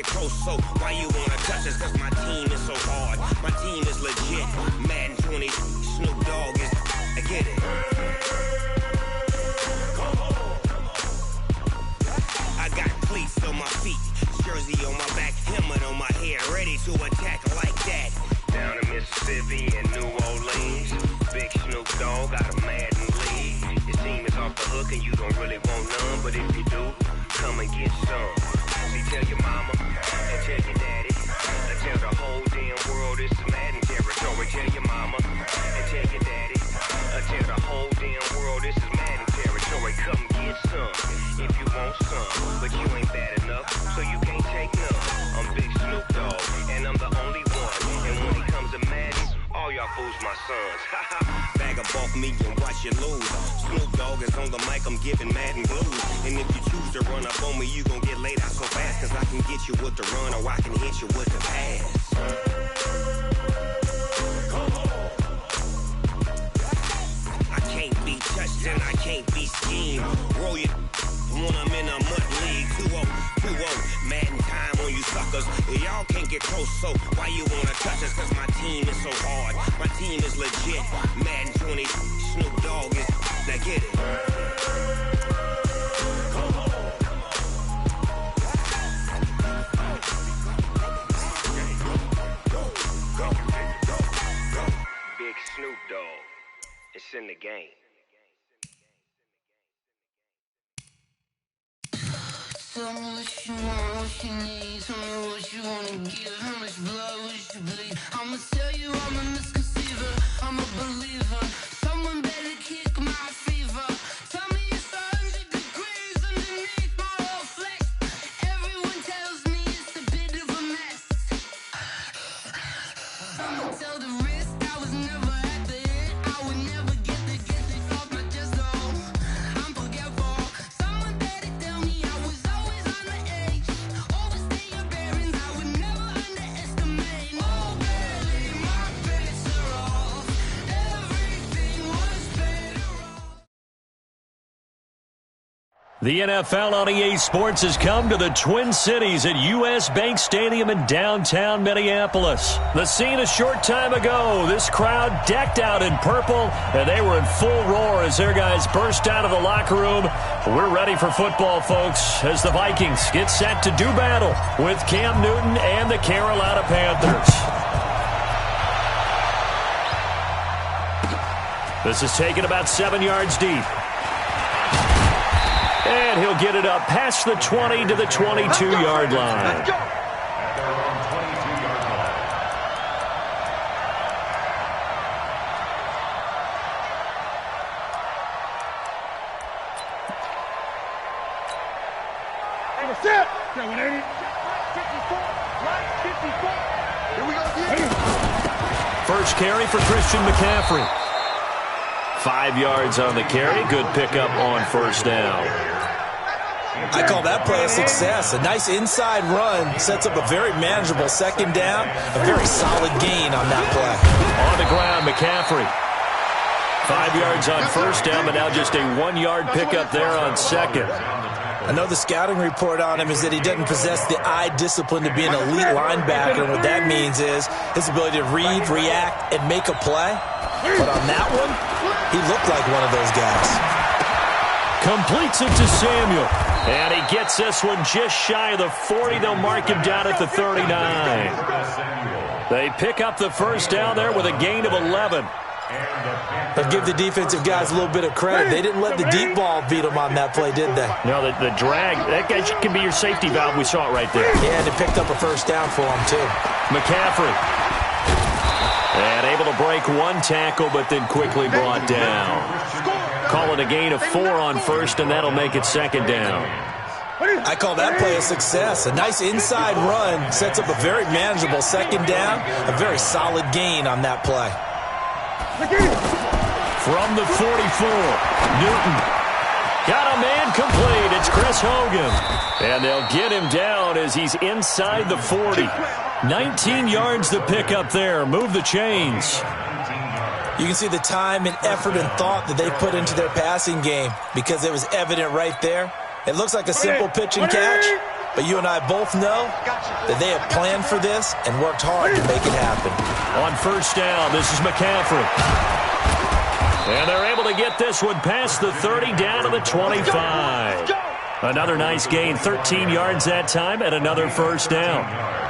close, so why you wanna touch us? Cause my team is so hard. My team is legit. Madden 20, Snoop Dogg is, I get it. I got cleats on my feet, jersey on my back, helmet on my head, ready to attack like that. Down in Mississippi and New Orleans, big Snoop Dogg got a Madden league. Your team is off the hook and you don't really want none, but if you do, come and get some. See, tell your mama and tell your daddy, and tell the whole damn world this is Madden territory. Tell your mama and tell your daddy, and tell the whole damn world this is Madden territory. Come get some if you want some, but you ain't bad enough, so you can't take none. I'm Big Snoop Dogg, and I'm the only one. And when it comes to Madden, all y'all fools my sons. Bag up off me and watch you lose. Snoop Dogg is on the mic, I'm giving Madden blues. And if you choose to run up on me, you gon' get laid out so fast. Cause I can get you with the run or I can hit you with the pass. I can't be touched and I can't be schemed. Roll you when I'm in a mud league. 2-0, 2-0, Madden time on you suckers. Y'all can't get close, so why you wanna touch us? Cause my team is so hard. My team is legit. Madden 20, Snoop Dogg is, now get it. Big Snoop Dogg, it's in the game. Tell me what you want, what you need. Tell me what you wanna give. How much blood would you bleed? I'ma tell you I'm a misconceiver. I'm a believer. Someone better kick my fever. Tell me it's 100 degrees underneath my whole flesh. Everyone tells me it's a bit of a mess. I'ma tell the risk I was never at the end. I would never get it off my chest though. I'm forgetful. Someone better tell me I was always on the edge. Overstay your bearings, I would never underestimate. Oh baby, my bets are off. Everything was better off. The NFL on EA Sports has come to the Twin Cities at U.S. Bank Stadium in downtown Minneapolis. The scene a short time ago, this crowd decked out in purple, and they were in full roar as their guys burst out of the locker room. We're ready for football, folks, as the Vikings get set to do battle with Cam Newton and the Carolina Panthers. This is taken about 7 yards deep. And he'll get it up past the 20 to the 22-yard line. Let's go. And it's it. 180. 54. Right 54. Here we go again. First carry for Christian McCaffrey. 5 yards on the carry. Good pickup on first down. I call that play a success. A nice inside run sets up a very manageable second down. A very solid gain on that play. On the ground, McCaffrey. 5 yards on first down, but now just a 1 yard pickup there on second. I know the scouting report on him is that he doesn't possess the eye discipline to be an elite linebacker. And what that means is his ability to read, react, and make a play. But on that one, he looked like one of those guys. Completes it to Samuel. And he gets this one just shy of the 40. They'll mark him down at the 39. They pick up the first down there with a gain of 11. But give the defensive guys a little bit of credit. They didn't let the deep ball beat them on that play, did they? No, the drag, that guy can be your safety valve. We saw it right there. Yeah, and they picked up a first down for him, too. McCaffrey. And able to break one tackle, but then quickly brought down. Call it a gain of 4 on first, and that'll make it second down. I call that play a success. A nice inside run sets up a very manageable second down. A very solid gain on that play. From the 44, Newton. Got a man complete. It's Chris Hogan. And they'll get him down as he's inside the 40. 19 yards to pick up there. Move the chains. You can see the time and effort and thought that they put into their passing game because it was evident right there. It looks like a simple pitch and catch, but you and I both know that they have planned for this and worked hard to make it happen. On first down, this is McCaffrey. And they're able to get this one past the 30 down to the 25. Another nice gain, 13 yards that time, and another first down.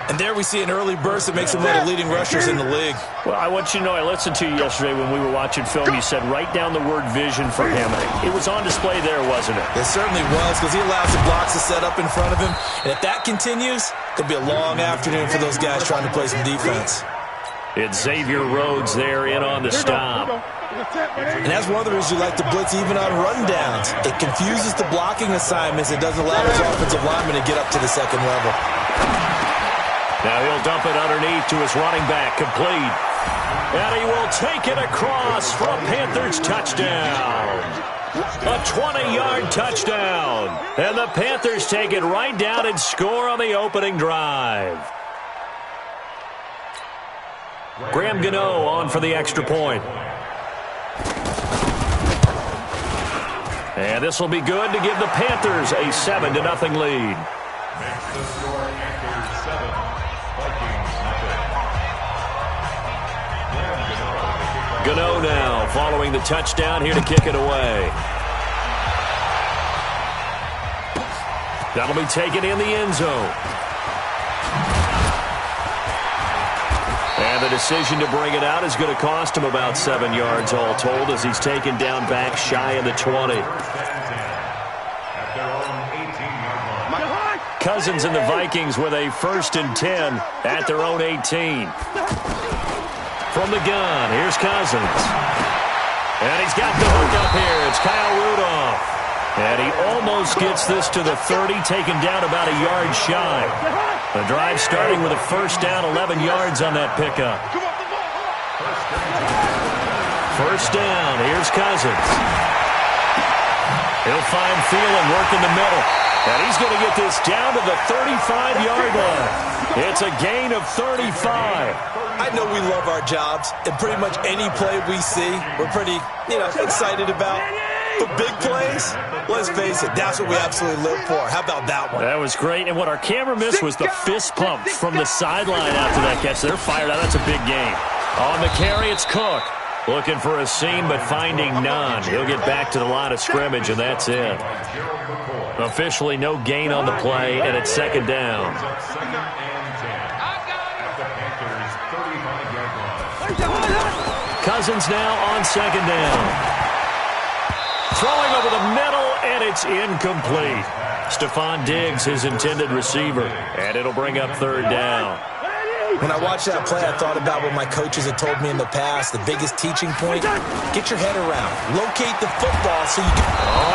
And there we see an early burst that makes him one of the leading rushers in the league. Well, I want you to know, I listened to you yesterday when we were watching film. You said write down the word vision for him. It was on display there, wasn't it? It certainly was, because he allows the blocks to set up in front of him. And if that continues, it'll be a long afternoon for those guys trying to play some defense. It's Xavier Rhodes there in on the stop. And that's one of the reasons you like to blitz even on rundowns. It confuses the blocking assignments. It doesn't allow his offensive lineman to get up to the second level. Now he'll dump it underneath to his running back, complete. And he will take it across for a Panthers touchdown. A 20-yard touchdown. And the Panthers take it right down and score on the opening drive. Graham Gano on for the extra point. And this will be good to give the Panthers a 7-0 lead. Next to score, Panthers 7, Vikings nothing. Gano now following the touchdown here to kick it away. That'll be taken in the end zone. And the decision to bring it out is going to cost him about 7 yards all told as he's taken down back shy of the 20. Cousins and the Vikings with a 1st and 10 at their own 18. From the gun, here's Cousins. And he's got the hook up here. It's Kyle Rudolph. And he almost gets this to the 30, taken down about a yard shy. The drive starting with a first down, 11 yards on that pickup. First down, here's Cousins. He'll find Thielen working the middle. And he's going to get this down to the 35-yard line. It's a gain of 35. I know we love our jobs, and pretty much any play we see, we're pretty, excited about. But big plays, let's face it, that's what we absolutely live for. How about that one? That was great. And what our camera missed was the fist pump from the sideline after that catch. They're fired out. That's a big game. On the carry, it's Cook. Looking for a seam, but finding none. He'll get back to the line of scrimmage, and that's it. Officially no gain on the play, and it's second down. Cousins now on second down. Throwing over the middle, and it's incomplete. Stephon Diggs, his intended receiver, and it'll bring up third down. When I watched that play, I thought about what my coaches had told me in the past. The biggest teaching point, get your head around. Locate the football so you can...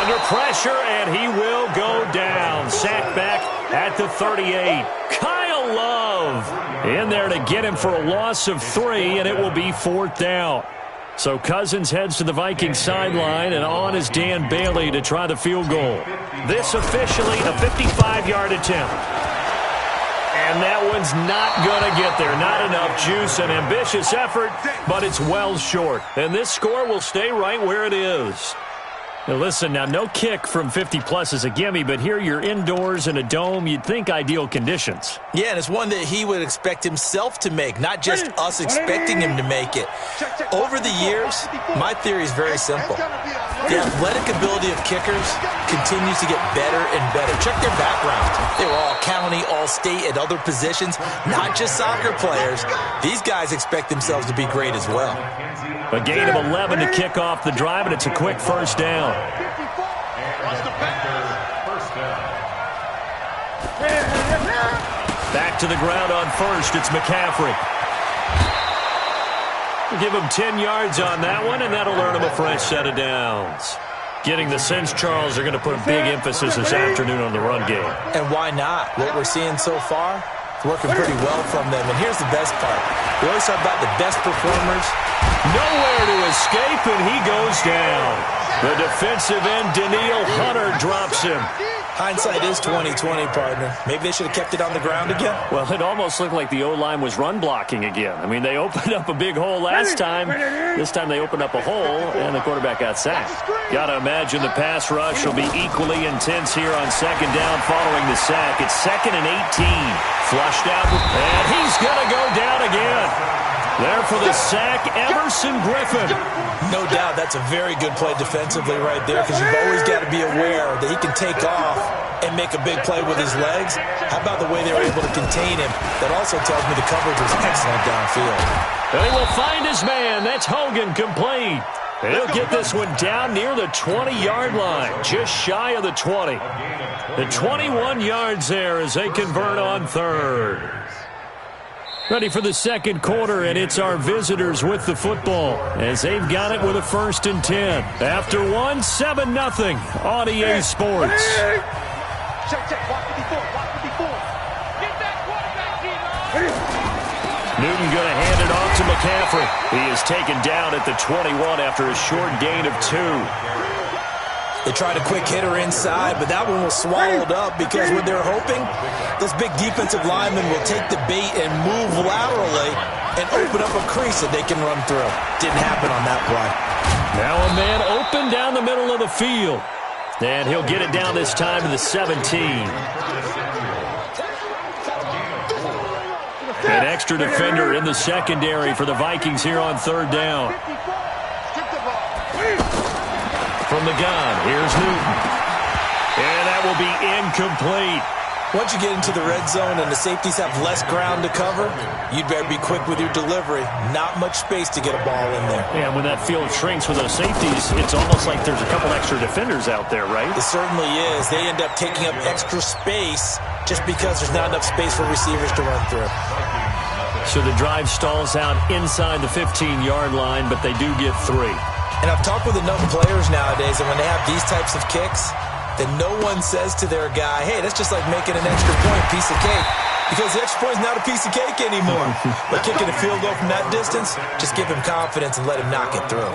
Under pressure, and he will go down. Sacked back at the 38. Kyle Love in there to get him for a loss of 3, and it will be fourth down. So Cousins heads to the Vikings sideline, and on is Dan Bailey to try the field goal. This officially a 55-yard attempt. And that one's not going to get there. Not enough juice, an ambitious effort, but it's well short. And this score will stay right where it is. Now listen, no kick from 50-plus is a gimme, but here you're indoors in a dome. You'd think ideal conditions. Yeah, and it's one that he would expect himself to make, not just us expecting him to make it. Over the years, my theory is very simple. The athletic ability of kickers continues to get better and better. Check their backgrounds. They were all county, all state, at other positions, not just soccer players. These guys expect themselves to be great as well. A gain of 11 to kick off the drive, and it's a quick first down. Back to the ground on first. It's McCaffrey. Give him 10 yards on that one, and that'll earn him a fresh set of downs. Getting the sense, Charles, they're going to put a big emphasis this afternoon on the run game. And why not? What we're seeing so far, it's working pretty well from them. And here's the best part. We always talk about the best performers. Nowhere to escape, and he goes down. The defensive end, Danielle Hunter, drops him. Hindsight is 20/20, partner. Maybe they should have kept it on the ground again. Well, it almost looked like the O-line was run blocking again. I mean, they opened up a big hole last time. This time they opened up a hole, and the quarterback got sacked. Got to imagine the pass rush will be equally intense here on second down following the sack. It's 2nd and 18. Flushed out, and he's going to go down again. There for the sack, Emerson Griffin. No doubt that's a very good play defensively right there, because you've always got to be aware that he can take off and make a big play with his legs. How about the way they were able to contain him? That also tells me the coverage was excellent downfield. And he will find his man. That's Hogan, complete. And he'll get this one down near the 20-yard line, just shy of the 20. The 21 yards there as they convert on third. Ready for the second quarter, and it's our visitors with the football as they've got it with a 1st and 10. After 7-0 on EA Sports. Check. Block 54. Get that quarterback, Newton going to hand it off to McCaffrey. He is taken down at the 21 after a short gain of 2. They tried a quick hitter inside, but that one was swallowed up because what they're hoping, those big defensive linemen will take the bait and move laterally and open up a crease that they can run through. Didn't happen on that play. Now a man open down the middle of the field. And he'll get it down this time to the 17. An extra defender in the secondary for the Vikings here on third down. From the gun, here's Newton. And that will be incomplete. Once you get into the red zone and the safeties have less ground to cover, you'd better be quick with your delivery. Not much space to get a ball in there. Yeah, when that field shrinks with those safeties, it's almost like there's a couple extra defenders out there, right? It certainly is. They end up taking up extra space just because there's not enough space for receivers to run through. So the drive stalls out inside the 15-yard line, but they do get 3. And I've talked with enough players nowadays that when they have these types of kicks, that no one says to their guy, hey, that's just like making an extra point, piece of cake. Because the extra point is not a piece of cake anymore. But kicking a field goal from that distance, just give him confidence and let him knock it through.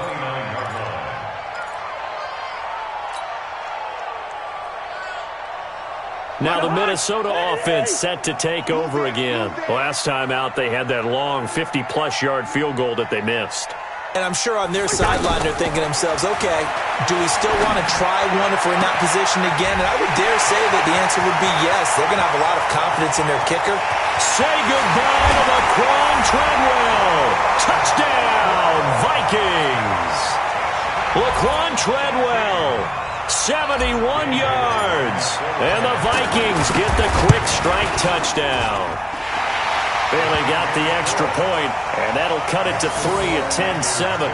Now the Minnesota offense set to take over again. Last time out, they had that long 50-plus yard field goal that they missed. And I'm sure on their sideline they're thinking to themselves, okay, do we still want to try one if we're in that position again? And I would dare say that the answer would be yes. They're going to have a lot of confidence in their kicker. Say goodbye to Laquan Treadwell. Touchdown, Vikings. Laquan Treadwell, 71 yards. And the Vikings get the quick strike touchdown. Barely got the extra point, and that'll cut it to 3 at 10-7.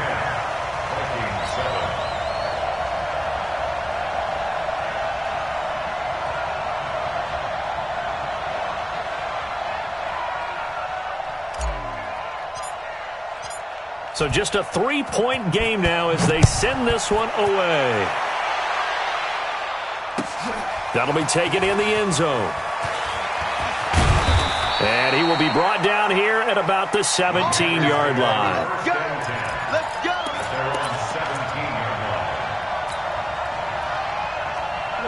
So just a 3-point game now as they send this one away. That'll be taken in the end zone. And he will be brought down here at about the 17-yard line. Let's go.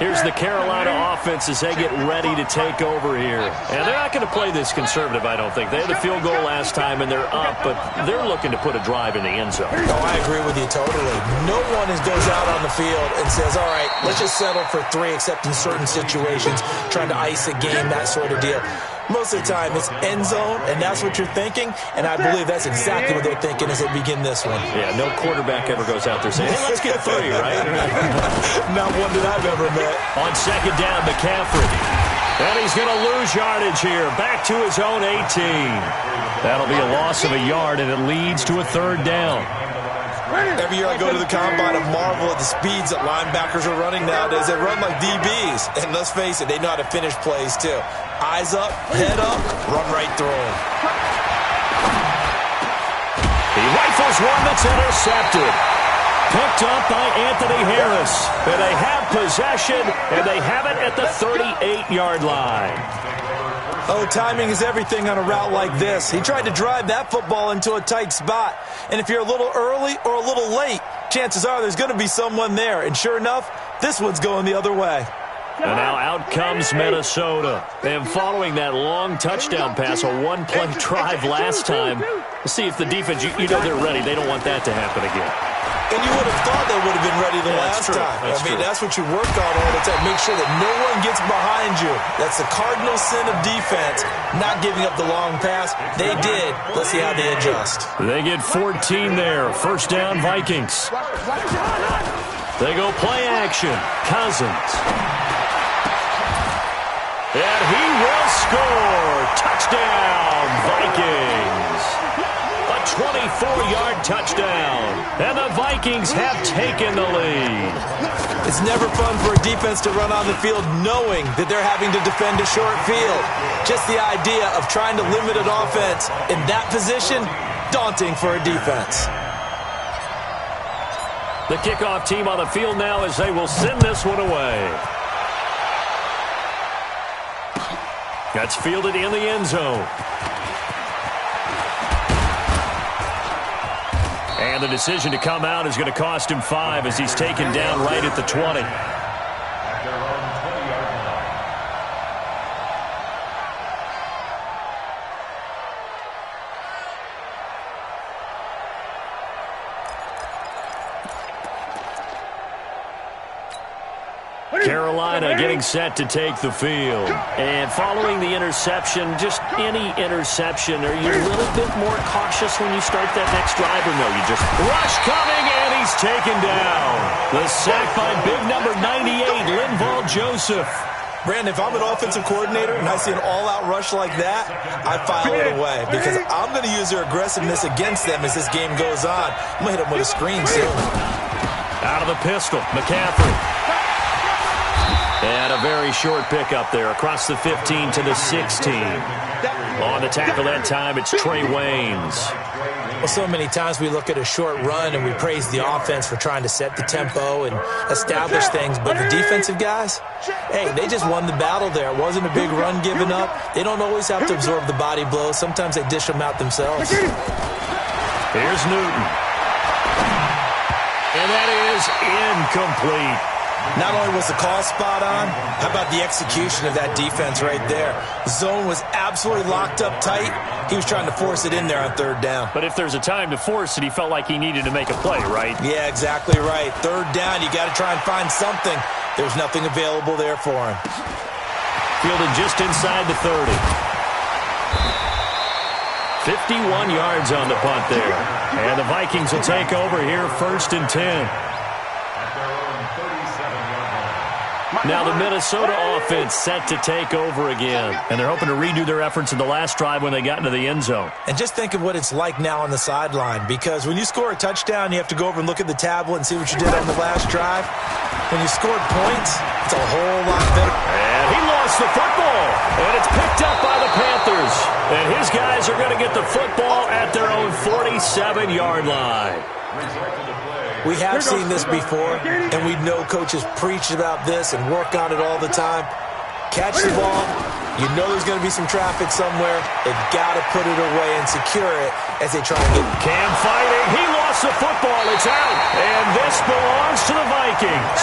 Here's the Carolina offense as they get ready to take over here. And they're not going to play this conservative, I don't think. They had the field goal last time, and they're up, but they're looking to put a drive in the end zone. Oh, I agree with you totally. No one goes out on the field and says, all right, let's just settle for 3, except in certain situations, trying to ice a game, that sort of deal. Most of the time, it's end zone, and that's what you're thinking, and I believe that's exactly what they're thinking as they begin this one. Yeah, no quarterback ever goes out there saying, hey, let's get 3, right? Not one that I've ever met. On second down, McCaffrey. And he's going to lose yardage here, back to his own 18. That'll be a loss of a yard, and it leads to a third down. Every year I go to the combine and marvel at the speeds that linebackers are running nowadays. They run like DBs. And let's face it, they know how to finish plays too. Eyes up, head up, run right through them. He rifles one that's intercepted. Picked up by Anthony Harris. And they have possession, and they have it at the 38-yard line. Oh, timing is everything on a route like this. He tried to drive that football into a tight spot. And if you're a little early or a little late, chances are there's going to be someone there. And sure enough, this one's going the other way. And now out comes Minnesota. And following that long touchdown pass, a one-play drive last time, we'll see if the defense, you know they're ready. They don't want that to happen again. And you would have thought they would have been ready the last time. That's what you work on all the time. Make sure that no one gets behind you. That's the cardinal sin of defense, not giving up the long pass. They did. Let's see how they adjust. They get 14 there. First down, Vikings. They go play action. Cousins. And he will score. Touchdown, Vikings. A 24-yard touchdown. And the Vikings have taken the lead. It's never fun for a defense to run on the field knowing that they're having to defend a short field. Just the idea of trying to limit an offense in that position, daunting for a defense. The kickoff team on the field now as they will send this one away. That's fielded in the end zone. And the decision to come out is going to cost him 5 as he's taken down right at the 20. Carolina getting set to take the field. And following the interception, just any interception, are you a little bit more cautious when you start that next drive, or no? You just rush coming, and he's taken down. The sack by big number 98, Linval Joseph. Brandon, if I'm an offensive coordinator and I see an all-out rush like that, I file it away because I'm going to use their aggressiveness against them as this game goes on. I'm going to hit them with a screen soon. Out of the pistol, McCaffrey. And a very short pickup there across the 15 to the 16. On the tackle that time, it's Trey Waynes. Well, so many times we look at a short run and we praise the offense for trying to set the tempo and establish things. But the defensive guys, hey, they just won the battle there. It wasn't a big run given up. They don't always have to absorb the body blows. Sometimes they dish them out themselves. Here's Newton. And that is incomplete. Not only was the call spot on, how about the execution of that defense right there? The zone was absolutely locked up tight. He was trying to force it in there on third down. But if there's a time to force it, he felt like he needed to make a play, right? Yeah, exactly right. Third down, you got to try and find something. There's nothing available there for him. Fielded just inside the 30. 51 yards on the punt there. And the Vikings will take over here, 1st and 10. Now the Minnesota offense set to take over again. And they're hoping to redo their efforts in the last drive when they got into the end zone. And just think of what it's like now on the sideline. Because when you score a touchdown, you have to go over and look at the tablet and see what you did on the last drive. When you scored points, it's a whole lot better. And he lost the football. And it's picked up by the Panthers. And his guys are going to get the football at their own 47-yard line. We have seen this before, and we know coaches preach about this and work on it all the time. Catch the ball. You know there's going to be some traffic somewhere. They've got to put it away and secure it as they try and get it. Cam fighting. He lost the football. It's out. And this belongs to the Vikings.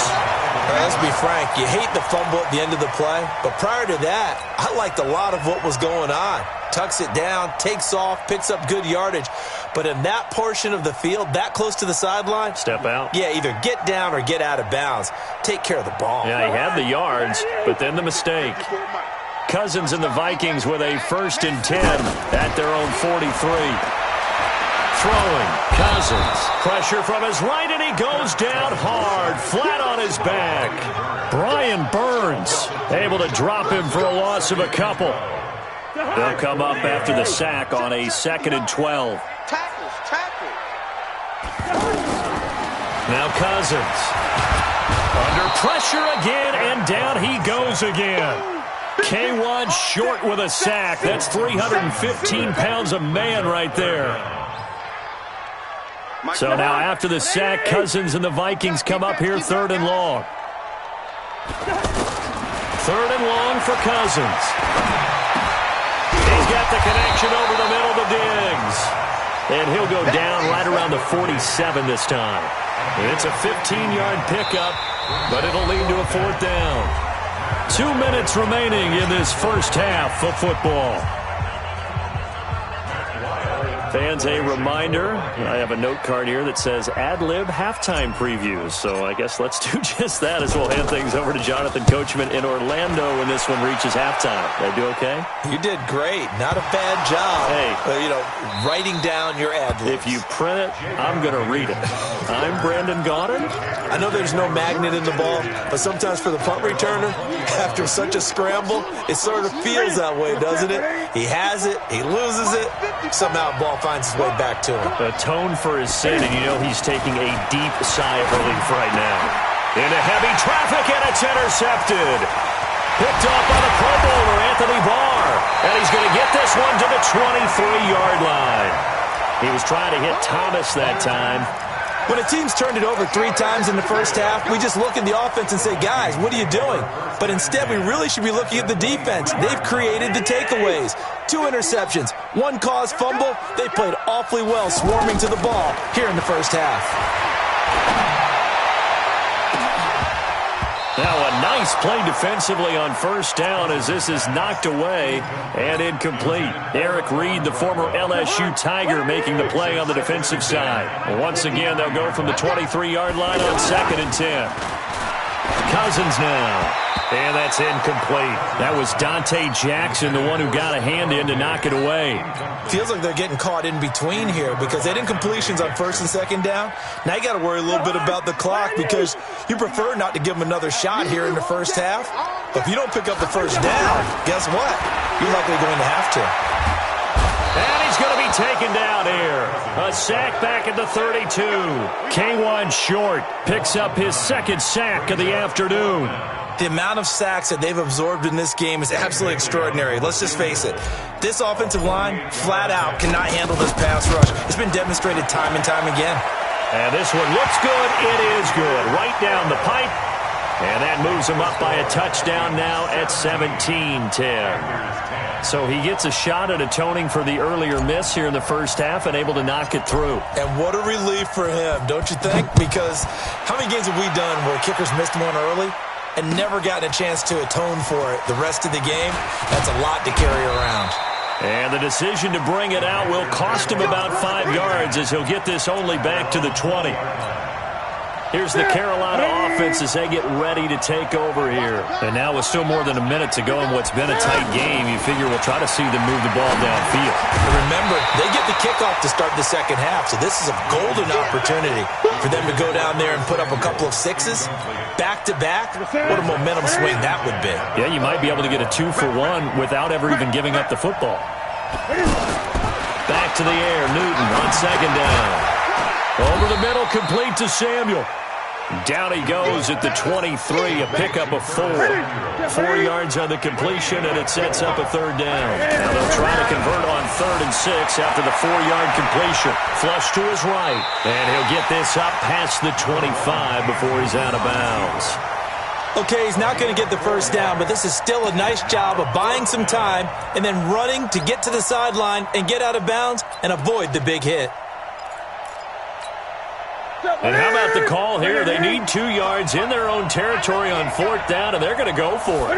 Let's be frank. You hate the fumble at the end of the play. But prior to that, I liked a lot of what was going on. Tucks it down, takes off, picks up good yardage. But in that portion of the field, that close to the sideline, step out. Yeah, either get down or get out of bounds. Take care of the ball. Yeah, he had the yards, but then the mistake. Cousins and the Vikings with a 1st and 10 at their own 43. Throwing, Cousins. Pressure from his right, and he goes down hard, flat on his back. Brian Burns able to drop him for a loss of a couple. They'll come up after the sack on a 2nd and 12. Now Cousins. Under pressure again, and down he goes again. K1 short with a sack. That's 315 pounds a man right there. So now after the sack, Cousins and the Vikings come up here 3rd and long. 3rd and long for Cousins. He's got the connection over the middle to Diggs. And he'll go down right around the 47 this time. It's a 15-yard pickup, but it'll lead to a 4th down. 2 minutes remaining in this first half of football. Fans, a reminder, I have a note card here that says ad-lib halftime previews. So I guess let's do just that as we'll hand things over to Jonathan Coachman in Orlando when this one reaches halftime. Did I do okay? You did great. Not a bad job. Hey. Writing down your ad-libs. If you print it, I'm going to read it. I'm Brandon Gaudin. I know there's no magnet in the ball, but sometimes for the punt returner, after such a scramble, it sort of feels that way, doesn't it? He has it, he loses it, somehow the ball finds its way back to him. Atone for his sin, and you know he's taking a deep sigh of relief right now. Into heavy traffic, and it's intercepted. Picked off by the Pro Bowler, Anthony Barr. And he's going to get this one to the 23-yard line. He was trying to hit Thomas that time. When a team's turned it over 3 times in the first half, we just look at the offense and say, guys, what are you doing? But instead, we really should be looking at the defense. They've created the takeaways. 2 interceptions, 1 caused fumble. They played awfully well swarming to the ball here in the first half. Now a nice play defensively on first down as this is knocked away and incomplete. Eric Reed, the former LSU Tiger, making the play on the defensive side. Once again, they'll go from the 23-yard line on 2nd and 10. Cousins now. And that's incomplete. That was Dante Jackson, the one who got a hand in to knock it away. Feels like they're getting caught in between here because they had incompletions on 1st and 2nd down. Now you got to worry a little bit about the clock because you prefer not to give them another shot here in the first half. But if you don't pick up the first down, guess what? You're likely going to have to. And he's going to be taken down here. A sack back at the 32. K1 Short picks up his 2nd sack of the afternoon. The amount of sacks that they've absorbed in this game is absolutely extraordinary. Let's just face it. This offensive line, flat out, cannot handle this pass rush. It's been demonstrated time and time again. And this one looks good. It is good. Right down the pipe. And that moves him up by a touchdown now at 17-10. So he gets a shot at atoning for the earlier miss here in the first half and able to knock it through. And what a relief for him, don't you think? Because how many games have we done where kickers missed one early and never gotten a chance to atone for it the rest of the game? That's a lot to carry around. And the decision to bring it out will cost him about 5 yards as he'll get this only back to the 20. Here's the Carolina offense as they get ready to take over here. And now with still more than a minute to go in what's been a tight game, you figure we'll try to see them move the ball downfield. Remember, they get the kickoff to start the second half, so this is a golden opportunity for them to go down there and put up a couple of 6s. Back-to-back, what a momentum swing that would be. Yeah, you might be able to get a 2-for-1 without ever even giving up the football. Back to the air, Newton on 2nd down. Over the middle, complete to Samuel. Down he goes at the 23, a pickup of 4. 4 yards on the completion, and it sets up a 3rd down. Now they'll try to convert on 3rd and 6 after the 4-yard completion. Flush to his right, and he'll get this up past the 25 before he's out of bounds. Okay, he's not going to get the first down, but this is still a nice job of buying some time and then running to get to the sideline and get out of bounds and avoid the big hit. And how about the call here? They need 2 yards in their own territory on 4th down, and they're going to go for it.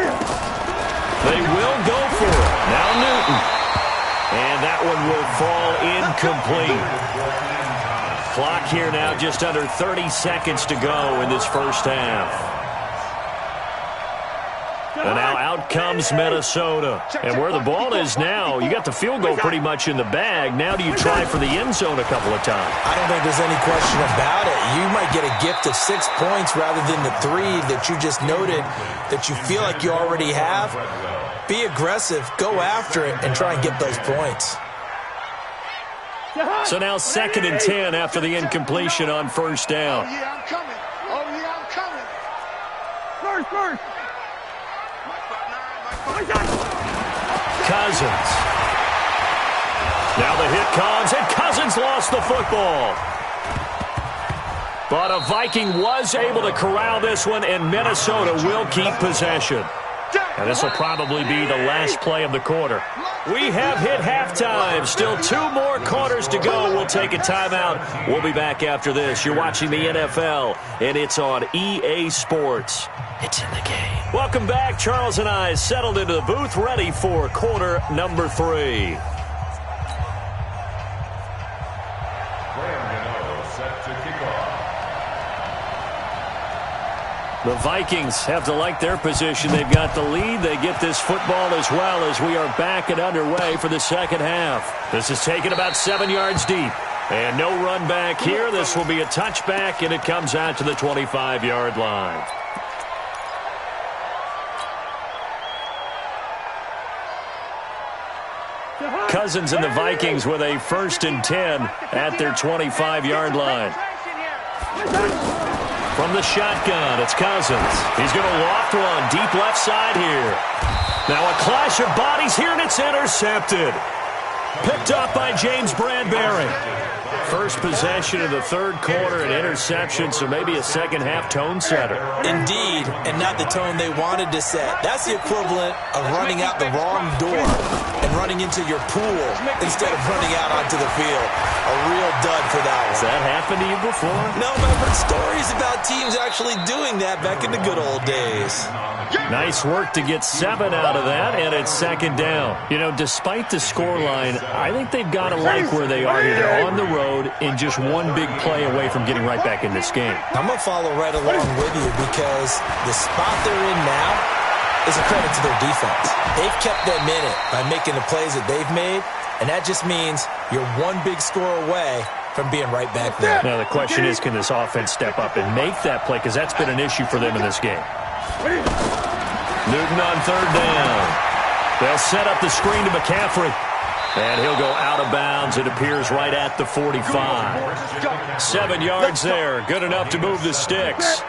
They will go for it. Now Newton. And that one will fall incomplete. Clock here now just under 30 seconds to go in this first half. And now out comes Minnesota. And where the ball is now, you got the field goal pretty much in the bag. Now do you try for the end zone a couple of times? I don't think there's any question about it. You might get a gift of 6 points rather than the 3 that you just noted that you feel like you already have. Be aggressive, go after it, and try and get those points. So now 2nd and 10 after the incompletion on 1st down. Oh, yeah, I'm coming. Oh, yeah, I'm coming. First. Cousins. Now the hit comes, and Cousins lost the football. But a Viking was able to corral this one, and Minnesota will keep possession. And this will probably be the last play of the quarter. We have hit halftime. Still 2 more quarters to go. We'll take a timeout. We'll be back after this. You're watching the NFL, and it's on EA Sports. It's in the game. Welcome back. Charles and I settled into the booth, ready for quarter number 3. Set to kick off. The Vikings have to like their position. They've got the lead. They get this football as well as we are back and underway for the second half. This is taken about 7 yards deep. And no run back here. This will be a touchback, and it comes out to the 25-yard line. Cousins and the Vikings with a 1st and 10 at their 25-yard line. From the shotgun, it's Cousins. He's going to loft one deep left side here. Now a clash of bodies here, and it's intercepted. Picked up by James Bradbury. First possession of the third quarter, an interception, so maybe a second-half tone setter. Indeed, and not the tone they wanted to set. That's the equivalent of running out the wrong door and running into your pool instead of running out onto the field. A real dud for that one. Has that happened to you before? No, but I've heard stories about teams actually doing that back in the good old days. Nice work to get 7 out of that, and it's second down. You know, despite the scoreline, I think they've got to like where they are here. They're on the road and just one big play away from getting right back in this game. I'm going to follow right along with you because the spot they're in now is a credit to their defense. They've kept them in it by making the plays that they've made, and that just means you're one big score away from being right back there. Now, the question is, can this offense step up and make that play? Because that's been an issue for them in this game. Newton on third down. They'll set up the screen to McCaffrey. And he'll go out of bounds. It appears right at the 45. 7 yards there. Good enough to move the sticks.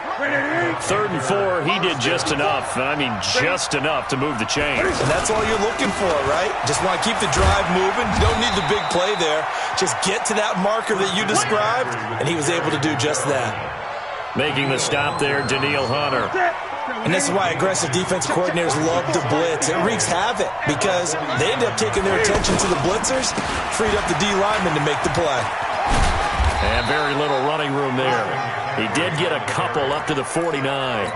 3rd and 4, he did just enough. I mean, just enough to move the chains. And that's all you're looking for, right? Just want to keep the drive moving. You don't need the big play there. Just get to that marker that you described, and he was able to do just that. Making the stop there, Danielle Hunter. And this is why aggressive defense coordinators love to blitz. It wreaks havoc because they end up taking their attention to the blitzers, freed up the D lineman to make the play. And very little running room there. He did get a couple up to the 49.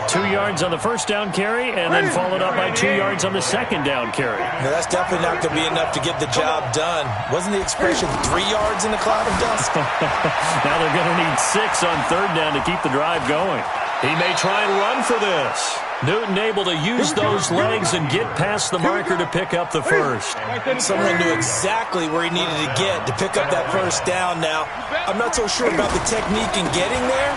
2 yards on the first down carry, and then followed up by 2 yards on the second down carry. Now, that's definitely not going to be enough to get the job done. Wasn't the expression 3 yards in a cloud of dust? Now they're going to need 6 on third down to keep the drive going. He may try and run for this. Newton able to use those legs and get past the marker to pick up the first. Someone knew exactly where he needed to get to pick up that first down. Now, I'm not so sure about the technique in getting there,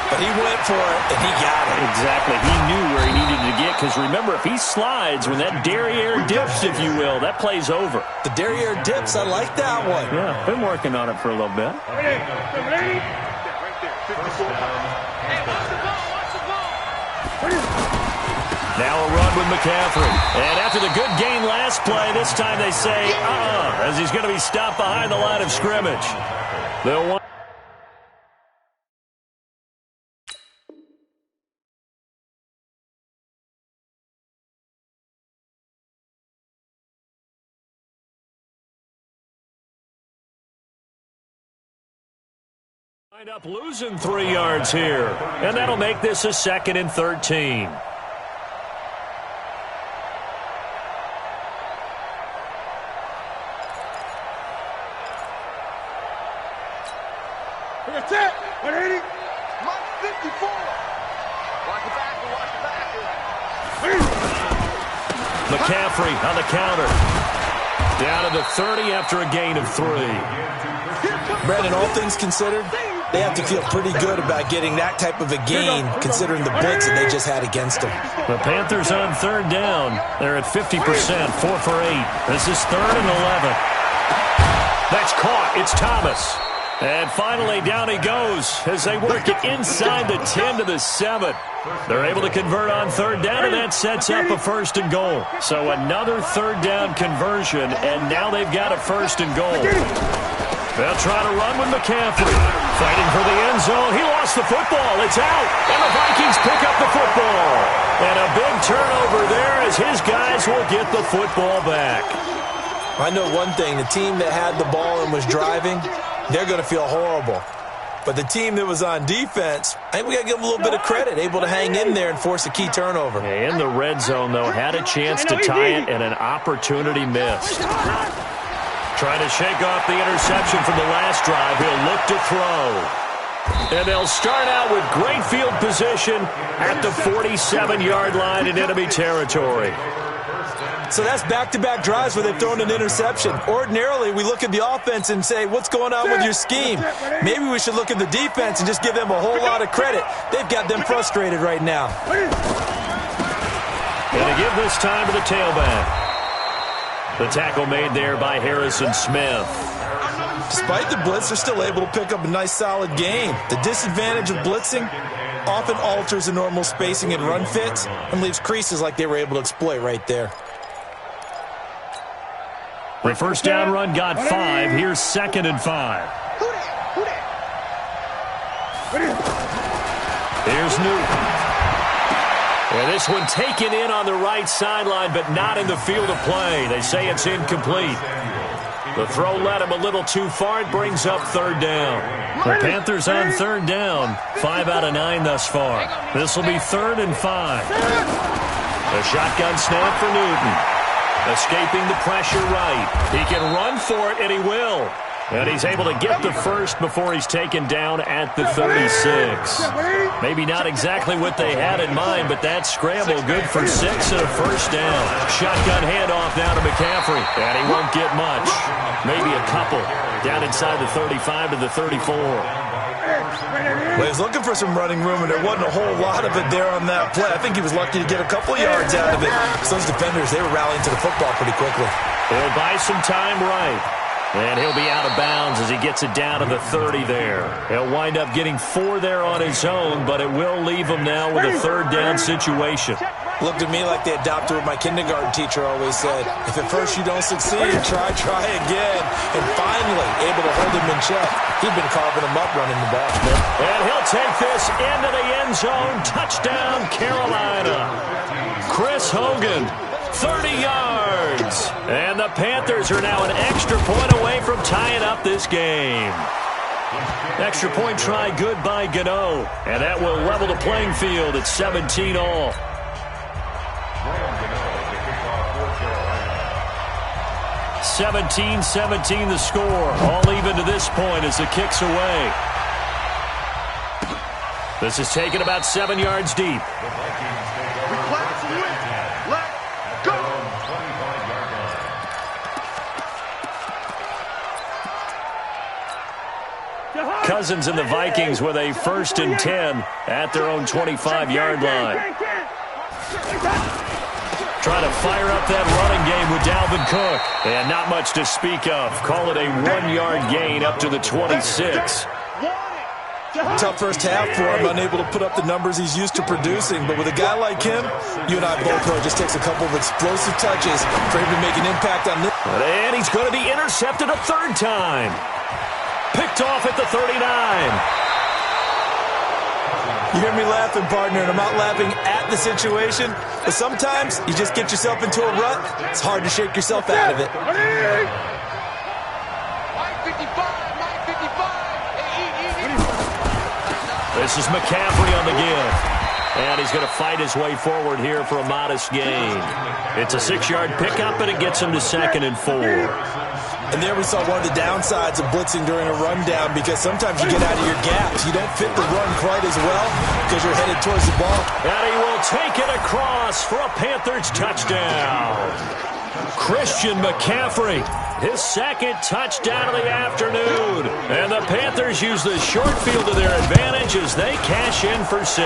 but he went for it, and he got it. Exactly. He knew where he needed to get, because remember, if he slides, when that derriere dips, if you will, that play's over. The derriere dips, I like that one. Yeah, been working on it for a little bit. Now a run with McCaffrey. And after the good gain last play, this time they say, as he's going to be stopped behind the line of scrimmage. They'll want. Wind up losing 3 yards here. And that'll make this a 2nd and 13. That's it. 180. Mark 54. Watch the back. Watch the back. McCaffrey on the counter. Down to the 30 after a gain of 3. Brandon, all things considered, they have to feel pretty good about getting that type of a gain, considering the blitz that they just had against them. The Panthers on third down. They're at 50%, 4 for 8. This is 3rd and 11. That's caught. It's Thomas. And finally, down he goes as they work it inside the 10 to the 7. They're able to convert on third down, and that sets up a 1st and goal. So another third down conversion, and now they've got a 1st and goal. They'll try to run with McCaffrey. Fighting for the end zone. He lost the football. It's out. And the Vikings pick up the football. And a big turnover there as his guys will get the football back. I know one thing. The team that had the ball and was driving, they're going to feel horrible. But the team that was on defense, I think we got to give them a little bit of credit, able to hang in there and force a key turnover. Yeah, in the red zone, though, had a chance to tie it and an opportunity missed. Trying to shake off the interception from the last drive. He'll look to throw. And they'll start out with great field position at the 47-yard line in enemy territory. So that's back-to-back drives where they've thrown an interception. Ordinarily, we look at the offense and say, what's going on with your scheme? Maybe we should look at the defense and just give them a whole lot of credit. They've got them frustrated right now. Going to give this time to the tailback. The tackle made there by Harrison Smith. Despite the blitz, they're still able to pick up a nice, solid gain. The disadvantage of blitzing often alters the normal spacing and run fits and leaves creases like they were able to exploit right there. The first down run got 5. Here's 2nd and 5. Here's Newton. And this one taken in on the right sideline, but not in the field of play. They say it's incomplete. The throw led him a little too far. It brings up 3rd down. The Panthers on 3rd down. 5 out of 9 thus far. This will be 3rd and 5. A shotgun snap for Newton. Escaping the pressure right. He can run for it, and he will. And he's able to get the first before he's taken down at the 36. Maybe not exactly what they had in mind, but that scramble good for 6 and a first down. Shotgun handoff now to McCaffrey, and he won't get much. Maybe a couple. Down inside the 35 to the 34. Well, he was looking for some running room, and there wasn't a whole lot of it there on that play. I think he was lucky to get a couple yards out of it. Those defenders, they were rallying to the football pretty quickly. He'll buy some time right. And he'll be out of bounds as he gets it down to the 30 there. He'll wind up getting 4 there on his own, but it will leave him now with a 3rd down situation. Looked to me like they adopted what my kindergarten teacher always said. If at first you don't succeed, try again. And finally, able to hold him in check. He'd been carving him up running the ball. And he'll take this into the end zone. Touchdown, Carolina. Chris Hogan, 30 yards. And the Panthers are now an extra point away from tying up this game. Extra point try good by Gano. And that will level the playing field at 17 all. 17-17 the score. All even to this point as the kick's away. This is taken about 7 yards deep. Cousins and the Vikings with a 1st and 10 at their own 25-yard line. Trying to fire up that running game with Dalvin Cook. And not much to speak of. Call it a 1-yard gain up to the 26. Tough first half for him, unable to put up the numbers he's used to producing. But with a guy like him, you and I both know it just takes a couple of explosive touches for him to make an impact on this. And he's going to be intercepted a 3rd time. Picked off at the 39. You hear me laughing, partner, and I'm not laughing at the situation. But sometimes you just get yourself into a rut. It's hard to shake yourself out of it. This is McCaffrey on the give. And he's going to fight his way forward here for a modest gain. It's a 6-yard pickup, and it gets him to 2nd and 4. And there we saw one of the downsides of blitzing during a rundown, because sometimes you get out of your gaps. You don't fit the run quite as well because you're headed towards the ball. And he will take it across for a Panthers touchdown. Christian McCaffrey, his 2nd touchdown of the afternoon. And the Panthers use the short field to their advantage as they cash in for 6.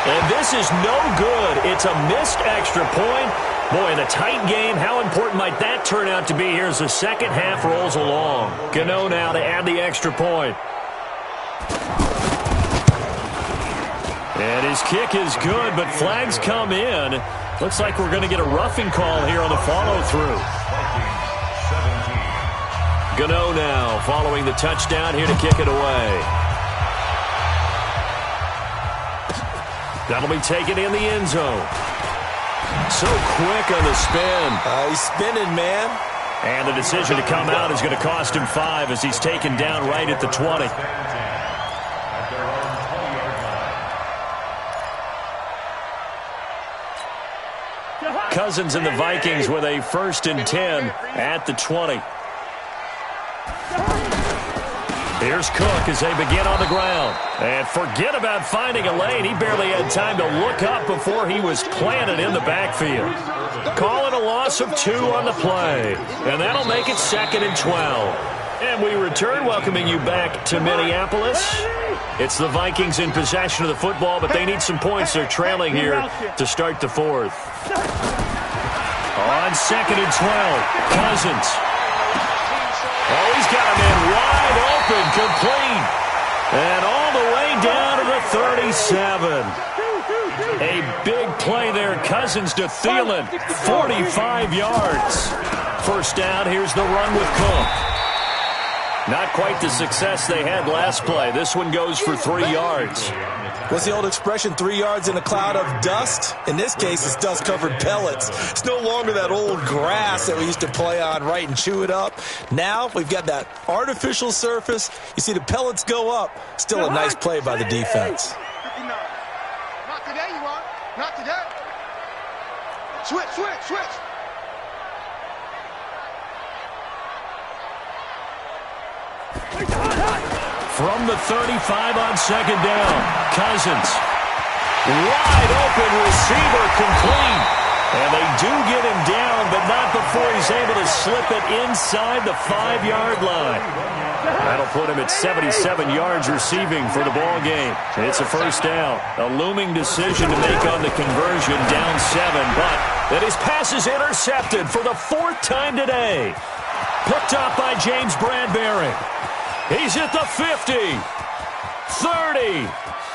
And this is no good. It's a missed extra point. Boy, in a tight game, how important might that turn out to be here as the second half rolls along? Gano now to add the extra point. And his kick is good, but flags come in. Looks like we're going to get a roughing call here on the follow-through. Gano now following the touchdown here to kick it away. That'll be taken in the end zone. So quick on the spin. He's spinning, man. And the decision to come out is going to cost him 5 as he's taken down right at the 20. Cousins and the Vikings with a 1st and 10 at the 20. Here's Cook as they begin on the ground. And forget about finding a lane. He barely had time to look up before he was planted in the backfield. Call it a loss of 2 on the play. And that'll make it 2nd and 12. And we return, welcoming you back to Minneapolis. It's the Vikings in possession of the football, but they need some points. They're trailing here to start the 4th. On 2nd and 12, Cousins. Oh, he's got a man wide open, complete. And all the way down to the 37. A big play there. Cousins to Thielen. 45 yards. First down, here's the run with Cook. Not quite the success they had last play. This one goes for 3 yards. What's the old expression, 3 yards in a cloud of dust? In this case, it's dust-covered pellets. It's no longer that old grass that we used to play on, right, and chew it up. Now we've got that artificial surface. You see the pellets go up. Still a nice play by the defense. Not today, you are. Not today. Switch. From the 35 on 2nd down, Cousins. Wide open receiver, complete. And they do get him down, but not before he's able to slip it inside the 5-yard line. That'll put him at 77 yards receiving for the ball game. It's a first down. A looming decision to make on the conversion, down 7, but his pass is intercepted for the 4th time today. Picked up by James Bradbury. He's at the 50, 30,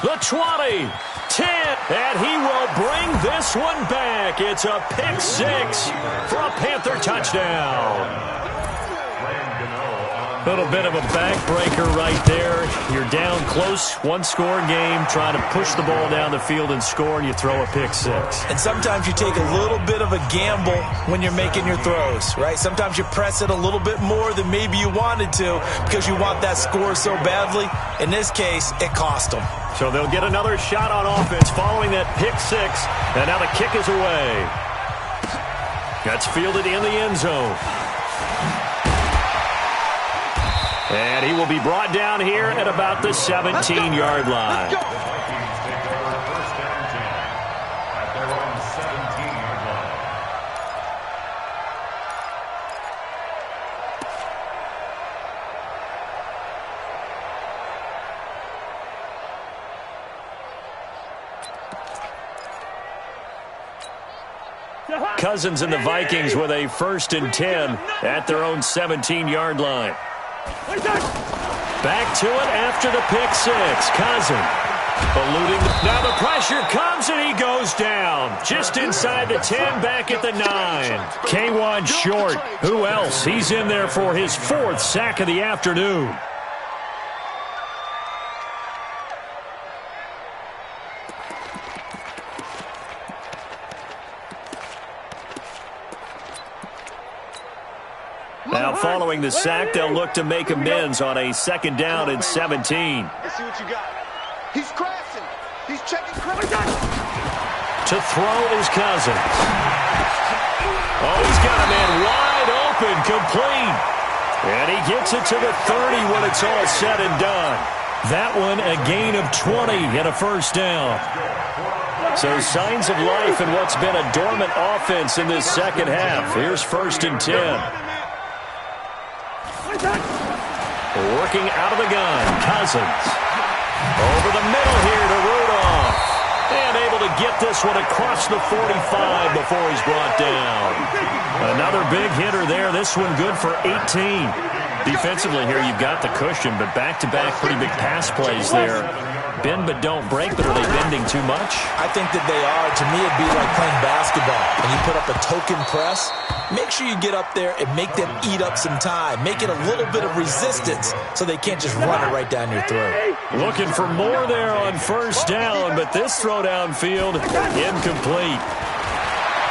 the 20, 10, and he will bring this one back. It's a pick 6 for a Panther touchdown. A little bit of a backbreaker right there. You're down close, 1-score game, trying to push the ball down the field and score, and you throw a pick 6. And sometimes you take a little bit of a gamble when you're making your throws, right? Sometimes you press it a little bit more than maybe you wanted to because you want that score so badly. In this case, it cost them. So they'll get another shot on offense following that pick 6, and now the kick is away. That's fielded in the end zone. And he will be brought down here at about the 17-yard line. Cousins and the Vikings with a 1st and 10 at their own 17-yard line. Back to it after the pick 6. Cousins eluding. Now the pressure comes and he goes down. Just inside the 10, back at the 9. K1 short. Who else? He's in there for his 4th sack of the afternoon. Now, following the sack, they'll look to make amends on a 2nd down and 17. Let's see what you got. He's crashing. He's checking crashing. To throw is Cousins. Oh, he's got a man wide open, complete. And he gets it to the 30 when it's all said and done. That one a gain of 20 and a first down. So signs of life in what's been a dormant offense in this second half. Here's 1st and 10. Working out of the gun, Cousins. Over the middle here to Rudolph. And able to get this one across the 45 before he's brought down. Another big hitter there. This one good for 18. Defensively here, you've got the cushion, but back-to-back pretty big pass plays there. bend but don't break, but are they bending too much? I think that they are. To me, it'd be like playing basketball. When you put up a token press, make sure you get up there and make them eat up some time. Make it a little bit of resistance so they can't just run it right down your throat. Looking for more there on first down, but this throw downfield incomplete.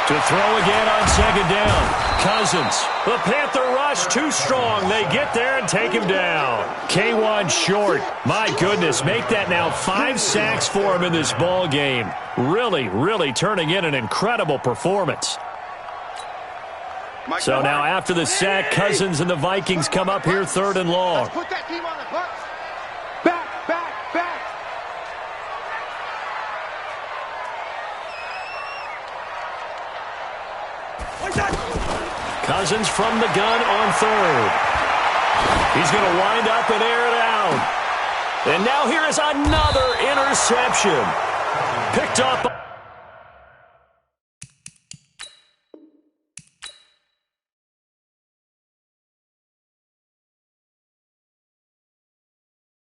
To throw again on second down. Cousins. The Panther rush too strong. They get there and take him down. K1 short. My goodness, make that now 5 sacks for him in this ball game. Really, really turning in an incredible performance. So now after the sack, Cousins and the Vikings come up here 3rd and long. Put that team on the bus. Back. Cousins from the gun on 3rd. He's going to wind up and air it out. And now here is another interception. Picked up.